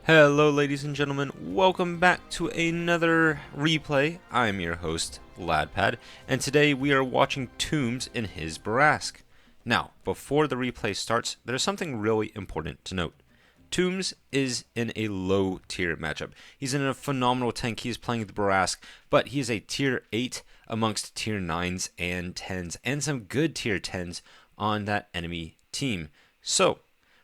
Hello ladies and gentlemen, welcome back to another replay. I'm your host, Ladpad, and today we are watching Tombs in his Bourrasque. Now, before the replay starts, there's something really important to note. Tombs is in a low tier matchup. He's in a phenomenal tank. He's playing the Bourrasque, but he is a tier 8 amongst tier 9s and 10s, and some good tier 10s on that enemy team. So,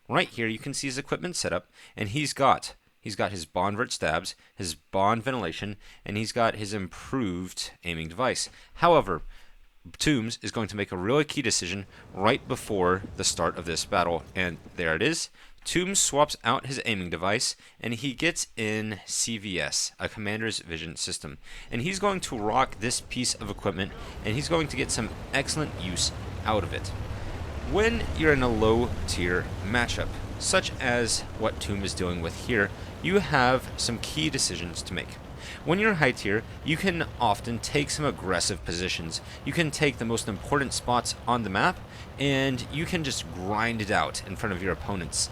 right here you can see his equipment setup, and he's got his bond vert stabs, his bond ventilation, and he's got his improved aiming device. However, Tombs is going to make a really key decision right before the start of this battle, and there it is. Tombs swaps out his aiming device, and he gets in CVS, a Commander's Vision System. And he's going to rock this piece of equipment, and he's going to get some excellent use out of it. When you're in a low tier matchup, such as what Tomb is dealing with here, you have some key decisions to make. When you're high tier, you can often take some aggressive positions. You can take the most important spots on the map, and you can just grind it out in front of your opponents.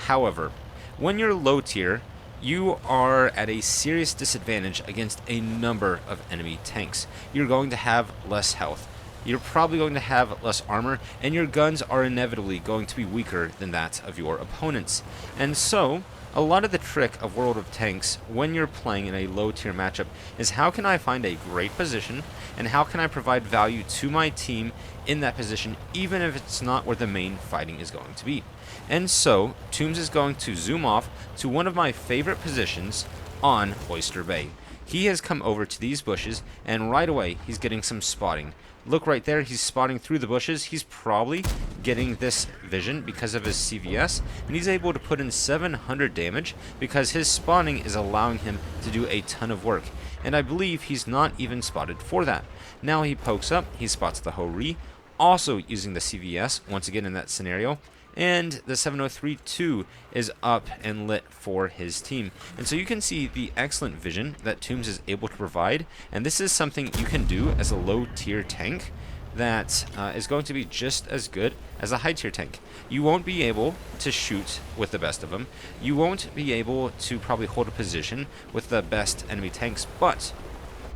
However, when you're low tier, you are at a serious disadvantage against a number of enemy tanks. You're going to have less health. You're probably going to have less armor, and your guns are inevitably going to be weaker than that of your opponents. And so, a lot of the trick of World of Tanks when you're playing in a low tier matchup is how can I find a great position, and how can I provide value to my team in that position, even if it's not where the main fighting is going to be. And so, Tombs is going to zoom off to one of my favorite positions on Oyster Bay. He has come over to these bushes, and right away he's getting some spotting. Look right there, he's spotting through the bushes. He's probably getting this vision because of his CVS, and he's able to put in 700 damage because his spawning is allowing him to do a ton of work. And I believe he's not even spotted for that. Now he pokes up, he spots the Ho-Ri, also using the CVS once again in that scenario. And the 703-2 is up and lit for his team. And so you can see the excellent vision that Tombs is able to provide. And this is something you can do as a low tier tank that is going to be just as good as a high tier tank. You won't be able to shoot with the best of them. You won't be able to probably hold a position with the best enemy tanks. But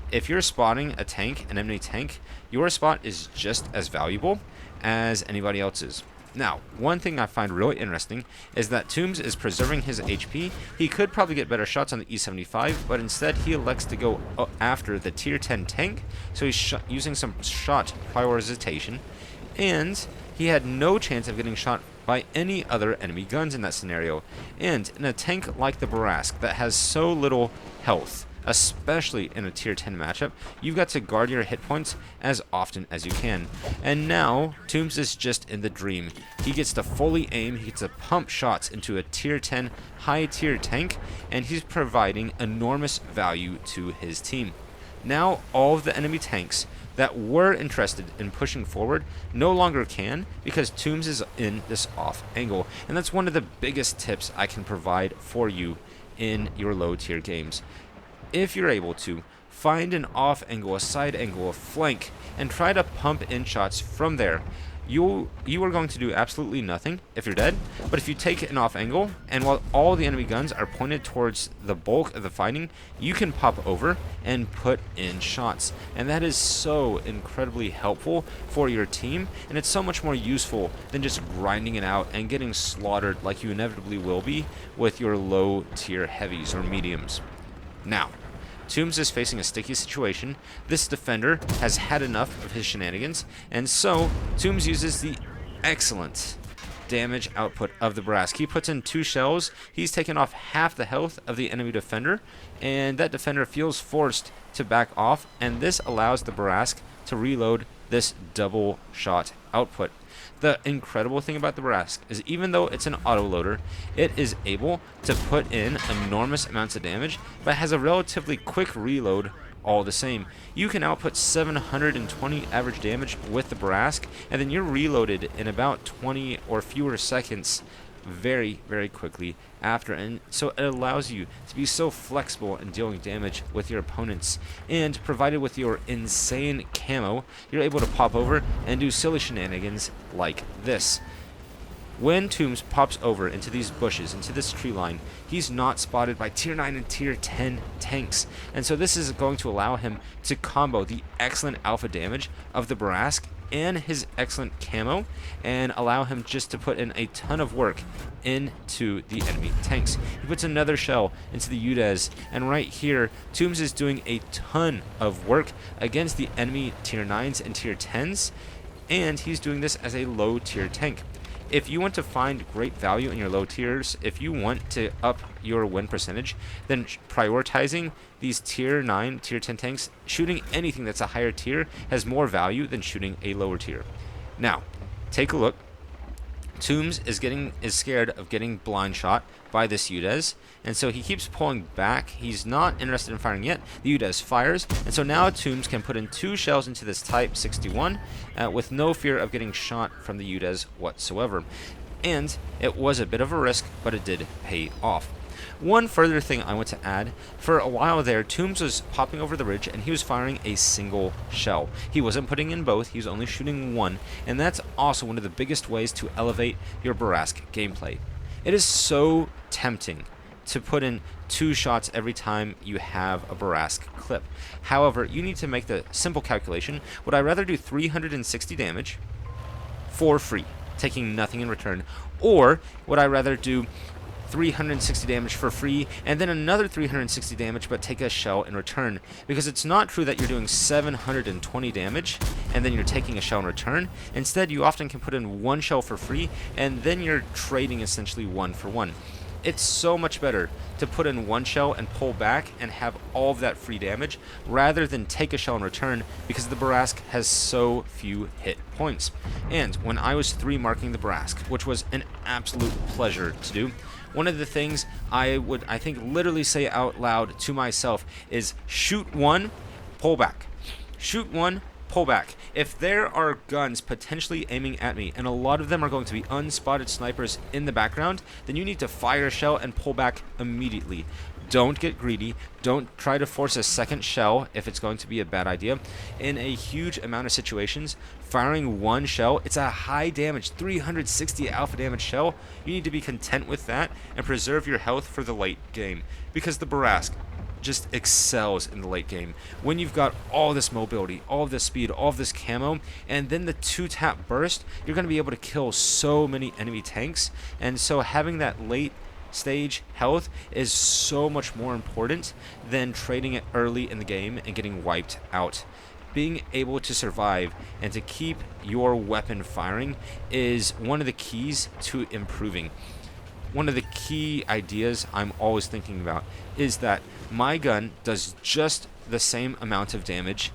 if you're spotting a tank, an enemy tank, your spot is just as valuable as anybody else's. Now, one thing I find really interesting is that Tombs is preserving his HP. He could probably get better shots on the E75, but instead he elects to go after the tier 10 tank, so he's using some shot prioritization, and he had no chance of getting shot by any other enemy guns in that scenario. And in a tank like the Bourrasque that has so little health, especially in a tier 10 matchup, you've got to guard your hit points as often as you can. And now, Tombs is just in the dream. He gets to fully aim, he gets to pump shots into a tier 10 high tier tank, and he's providing enormous value to his team. Now, all of the enemy tanks that were interested in pushing forward no longer can, because Tombs is in this off angle. And that's one of the biggest tips I can provide for you in your low tier games. If you're able to, find an off angle, a side angle, a flank, and try to pump in shots from there. You are going to do absolutely nothing if you're dead, but if you take an off angle, and while all the enemy guns are pointed towards the bulk of the fighting, you can pop over and put in shots. And that is so incredibly helpful for your team, and it's so much more useful than just grinding it out and getting slaughtered like you inevitably will be with your low tier heavies or mediums. Now, Tombs is facing a sticky situation. This defender has had enough of his shenanigans, and so Tombs uses the excellent damage output of the Bourrasque. He puts in 2 shells, he's taken off half the health of the enemy defender, and that defender feels forced to back off, and this allows the Bourrasque to reload this double shot output. The incredible thing about the Bourrasque is even though it's an autoloader, it is able to put in enormous amounts of damage, but has a relatively quick reload all the same. You can output 720 average damage with the Bourrasque, and then you're reloaded in about 20 or fewer seconds very, very quickly after. And so it allows you to be so flexible in dealing damage with your opponents. And provided with your insane camo, you're able to pop over and do silly shenanigans like this. When Tooms pops over into these bushes, into this tree line, he's not spotted by tier 9 and tier 10 tanks. And so this is going to allow him to combo the excellent alpha damage of the Bourrasque and his excellent camo, and allow him just to put in a ton of work into the enemy tanks. He puts another shell into the UDES, and right here, Tooms is doing a ton of work against the enemy tier 9s and tier 10s, and he's doing this as a low tier tank. If you want to find great value in your low tiers, if you want to up your win percentage, then prioritizing these tier 9, tier 10 tanks, shooting anything that's a higher tier has more value than shooting a lower tier. Now, take a look. Tooms is scared of getting blind shot by this UDES, and so he keeps pulling back. He's not interested in firing yet. The UDES fires, and so now Tooms can put in 2 shells into this Type 61 with no fear of getting shot from the UDES whatsoever. And it was a bit of a risk, but it did pay off. One further thing I want to add, for a while there, Tooms was popping over the ridge and he was firing a single shell. He wasn't putting in both, he was only shooting one, and that's also one of the biggest ways to elevate your Bourrasque gameplay. It is so tempting to put in 2 shots every time you have a Bourrasque clip. However, you need to make the simple calculation. Would I rather do 360 damage for free, taking nothing in return, or would I rather do 360 damage for free and then another 360 damage but take a shell in return? Because it's not true that you're doing 720 damage and then you're taking a shell in return. Instead, you often can put in 1 shell for free and then you're trading essentially 1 for 1. It's so much better to put in 1 shell and pull back and have all of that free damage rather than take a shell in return, because the Bourrasque has so few hit points. And when I was 3 marking the Bourrasque, which was an absolute pleasure to do, one of the things I would, I think, literally say out loud to myself is shoot 1, pull back. Shoot 1, pull back. If there are guns potentially aiming at me, and a lot of them are going to be unspotted snipers in the background, then you need to fire a shell and pull back immediately. Don't get greedy. Don't try to force a second shell if it's going to be a bad idea. In a huge amount of situations, firing 1 shell, it's a high damage, 360 alpha damage shell. You need to be content with that and preserve your health for the late game, because the Bourrasque just excels in the late game. When you've got all this mobility, all of this speed, all of this camo, and then the 2-tap burst, you're going to be able to kill so many enemy tanks. And so having that late stage health is so much more important than trading it early in the game and getting wiped out. Being able to survive and to keep your weapon firing is one of the keys to improving. One of the key ideas I'm always thinking about is that my gun does just the same amount of damage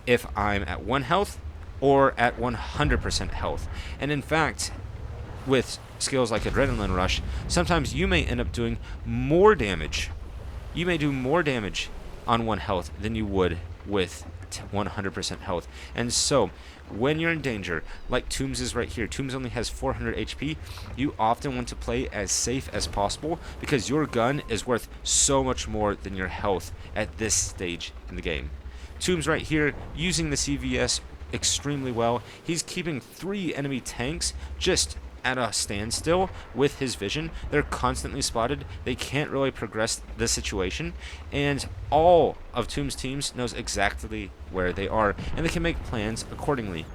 if I'm at 1 health or at 100% health. And in fact, with skills like Adrenaline Rush, sometimes you may end up doing more damage. You may do more damage on 1 health than you would with 100% health. And so when you're in danger, like Tooms is right here, Tooms only has 400 HP, you often want to play as safe as possible, because your gun is worth so much more than your health at this stage in the game. Tooms right here, using the CVS extremely well. He's keeping 3 enemy tanks just at a standstill with his vision. They're constantly spotted. They can't really progress the situation, and all of Tooms' teams knows exactly where they are, and they can make plans accordingly.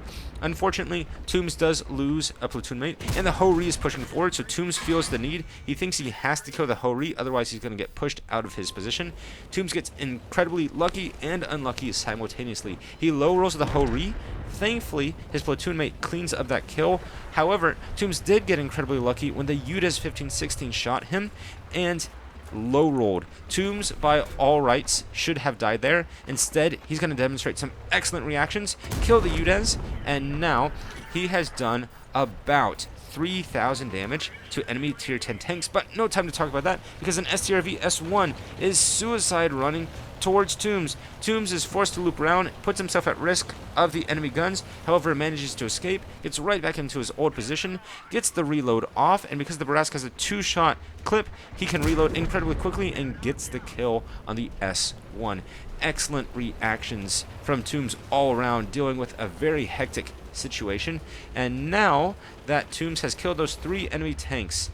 Unfortunately, Tooms does lose a platoon mate, and the Ho-Ri is pushing forward, so Tooms feels the need. He thinks he has to kill the Ho-Ri, otherwise he's going to get pushed out of his position. Tooms gets incredibly lucky and unlucky simultaneously. He low rolls the Ho-Ri. Thankfully, his platoon mate cleans up that kill. However, Tooms did get incredibly lucky when the UDES 1516 shot him and low rolled. Tooms, by all rights, should have died there. Instead, he's going to demonstrate some excellent reactions, kill the UDES, and now he has done about 3,000 damage to enemy tier 10 tanks. But no time to talk about that, because an STRV S1 is suicide running towards Toombs. Toombs is forced to loop around, puts himself at risk of the enemy guns, however manages to escape, gets right back into his old position, gets the reload off, and because the Bourrasque has a 2-shot clip, he can reload incredibly quickly and gets the kill on the S1. Excellent reactions from Toombs all around, dealing with a very hectic situation. And now that Toombs has killed those 3 enemy tanks,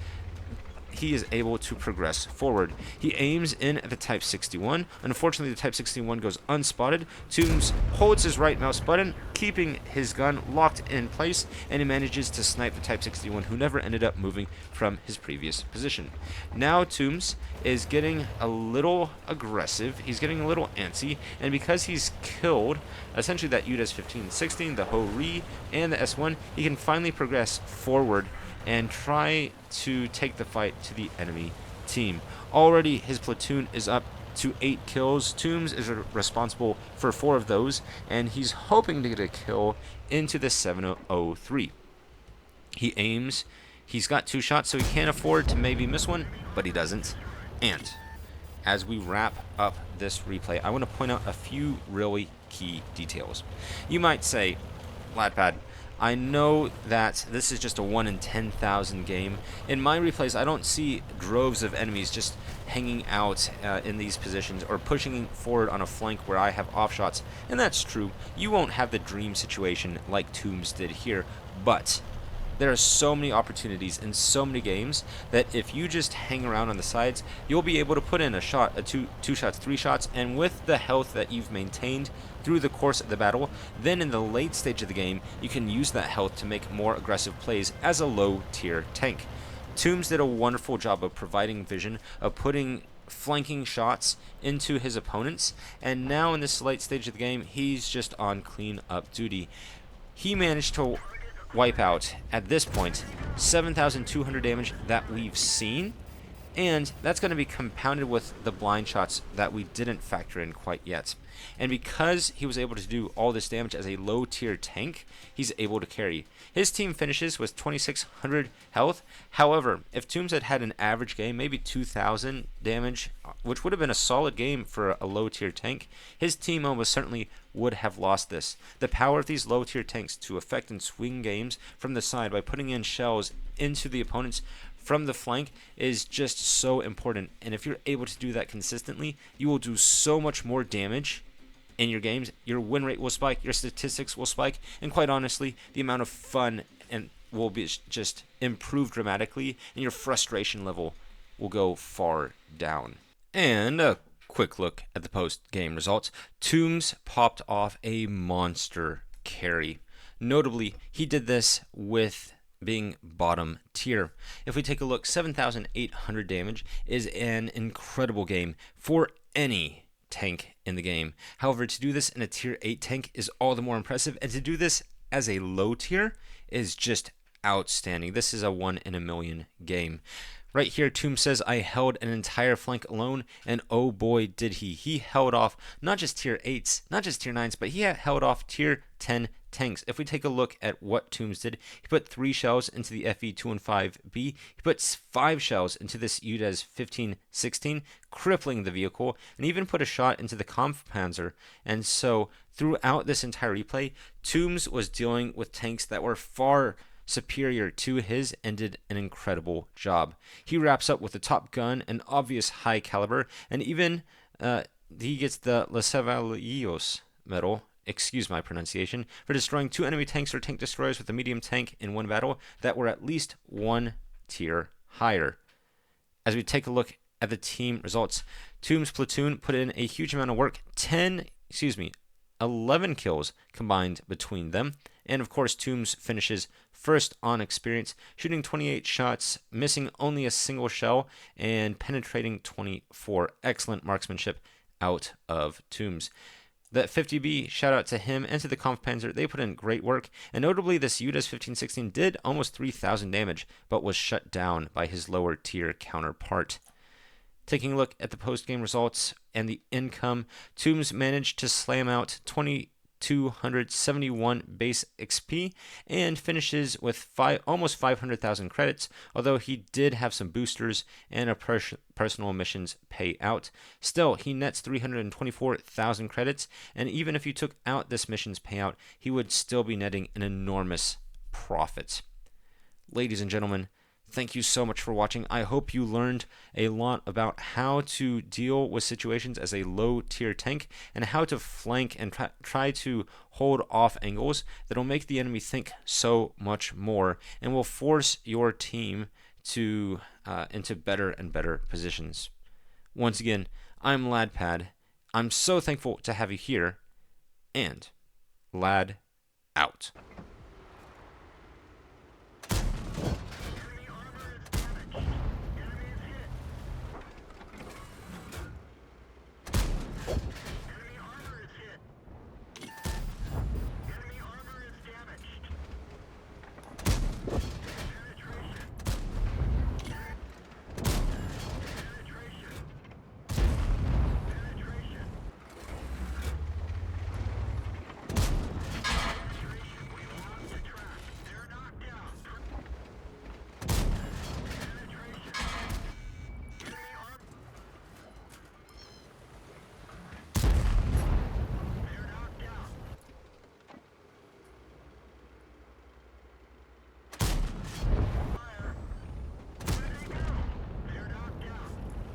he is able to progress forward. He aims in at the Type 61. Unfortunately, the Type 61 goes unspotted. Toombs holds his right mouse button, keeping his gun locked in place, and he manages to snipe the Type 61, who never ended up moving from his previous position. Now Toombs is getting a little aggressive. He's getting a little antsy, and because he's killed essentially that UDES 1516, the Ho-Ri, and the S1, he can finally progress forward and try to take the fight to the enemy team. Already his platoon is up to 8 kills. Toombs is responsible for 4 of those, and he's hoping to get a kill into the 703. He aims. He's got 2 shots, so he can't afford to maybe miss one, but he doesn't. And as we wrap up this replay, I want to point out a few really key details. You might say, Ladpad, I know that this is just a 1 in 10,000 game. In my replays, I don't see droves of enemies just hanging out in these positions or pushing forward on a flank where I have off shots. And that's true. You won't have the dream situation like Toombs did here, but there are so many opportunities in so many games that if you just hang around on the sides, you'll be able to put in a shot, two shots, 3 shots, and with the health that you've maintained through the course of the battle, then in the late stage of the game, you can use that health to make more aggressive plays as a low-tier tank. Toombs did a wonderful job of providing vision, of putting flanking shots into his opponents, and now in this late stage of the game, he's just on clean-up duty. He managed to wipe out, at this point, 7,200 damage that we've seen, and that's going to be compounded with the blind shots that we didn't factor in quite yet. And because he was able to do all this damage as a low tier tank, he's able to carry. His team finishes with 2,600 health. However, if Toombs had had an average game, maybe 2,000 damage, which would have been a solid game for a low tier tank, his team almost certainly would have lost this. The power of these low tier tanks to affect and swing games from the side by putting in shells into the opponents from the flank is just so important. And if you're able to do that consistently, you will do so much more damage in your games. Your win rate will spike, your statistics will spike, and quite honestly, the amount of fun and will be just improve dramatically, and your frustration level will go far down. And a quick look at the post-game results. Toombs popped off a monster carry. Notably, he did this with being bottom tier. If we take a look, 7,800 damage is an incredible game for any tank in the game. However, to do this in a tier 8 tank is all the more impressive, and to do this as a low tier is just outstanding. This is a 1 in a million game. Right here, Toombs says, I held an entire flank alone, and oh boy did he. He held off not just tier 8s, not just tier 9s, but he held off tier 10 tanks. If we take a look at what Toombs did, he put 3 shells into the FE-215B. He puts 5 shells into this UDES 1516, crippling the vehicle, and even put a shot into the Kampfpanzer. And so throughout this entire replay, Toombs was dealing with tanks that were far superior to his and did an incredible job. He wraps up with the Top Gun, an obvious high caliber, and even he gets the Les Chevaliers medal, excuse my pronunciation, for destroying 2 enemy tanks or tank destroyers with a medium tank in one battle that were at least 1 tier higher. As we take a look at the team results, Toombs' platoon put in a huge amount of work, 11 kills combined between them. And of course, Toombs finishes first on experience, shooting 28 shots, missing only a single shell, and penetrating 24. Excellent marksmanship out of Toombs. That 50B, shout out to him and to the Kampfpanzer. They put in great work, and notably this UDES 1516 did almost 3,000 damage, but was shut down by his lower tier counterpart. Taking a look at the post-game results and the income, Toombs managed to slam out 271 base XP and finishes with almost 500,000 credits, although he did have some boosters and a personal missions payout. Still, he nets 324,000 credits, and even if you took out this missions payout, he would still be netting an enormous profit. Ladies and gentlemen, thank you so much for watching. I hope you learned a lot about how to deal with situations as a low tier tank and how to flank and try to hold off angles that will make the enemy think so much more and will force your team to into better and better positions. Once again, I'm LadPad. I'm so thankful to have you here, and Lad out.